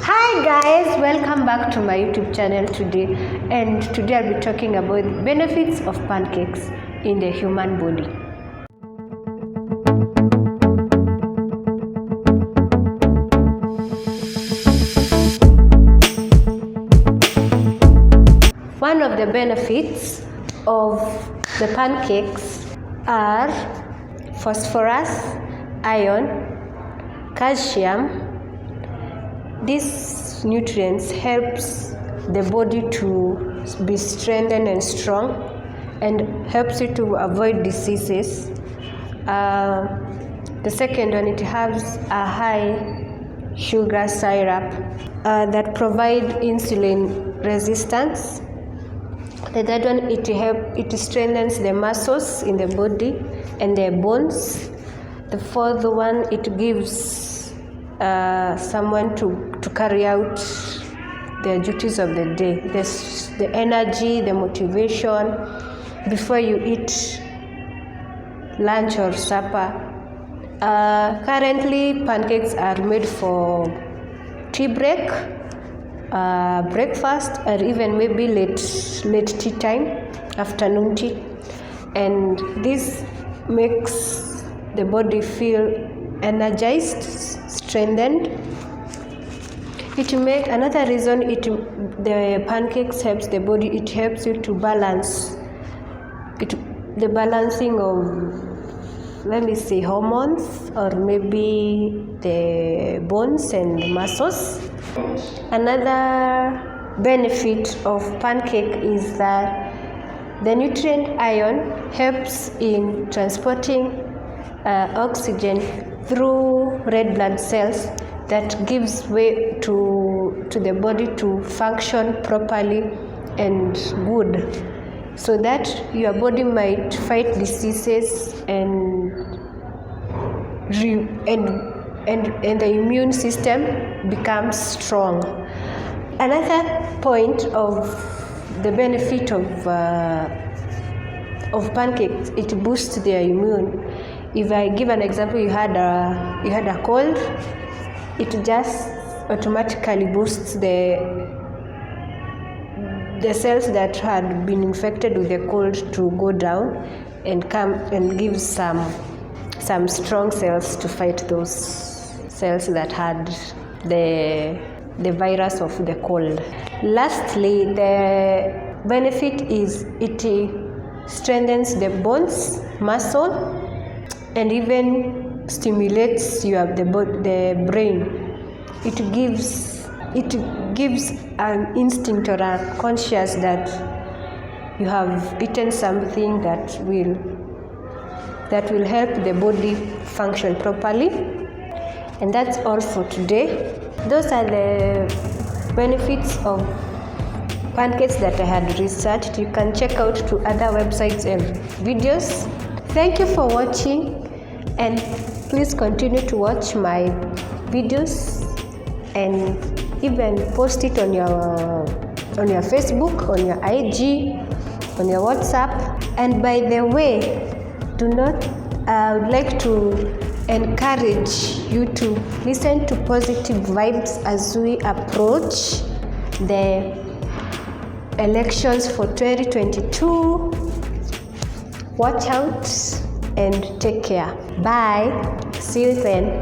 Hi guys, welcome back to my YouTube channel today, and today I'll be talking about the benefits of pancakes in the human body. One of the benefits of the pancakes are phosphorus, iron, calcium. These nutrients helps the body to be strengthened and strong and helps you to avoid diseases. The second one, it has a high sugar syrup that provide insulin resistance. The third one, it strengthens the muscles in the body and the bones. The fourth one, it gives someone to carry out their duties of the day. There's the energy, the motivation before you eat lunch or supper. Currently, pancakes are made for tea break, breakfast, or even maybe late tea time, afternoon tea, and this makes the body feel energized, strengthened. Another reason the pancakes helps the body, it helps you to balance the balancing of, let me say, hormones or maybe the bones and muscles. Another benefit of pancake is that the nutrient iron helps in transporting oxygen through red blood cells, that gives way to the body to function properly and good, so that your body might fight diseases and the immune system becomes strong. Another point of the benefit of pancakes, it boosts their immune. If I give an example, you had a cold, it just automatically boosts the cells that had been infected with the cold to go down and come and give some strong cells to fight those cells that had the virus of the cold. Lastly, the benefit is it strengthens the bones, muscle, and even stimulates the brain. It gives an instinct or a conscious that you have eaten something that will help the body function properly. And that's all for today. Those are the benefits of pancakes that I had researched. You can check out to other websites and videos. Thank you for watching, and please continue to watch my videos and even post it on your Facebook, on your IG, on your WhatsApp. And by the way, I would like to encourage you to listen to positive vibes as we approach the elections for 2022. Watch out and take care. Bye. See you then.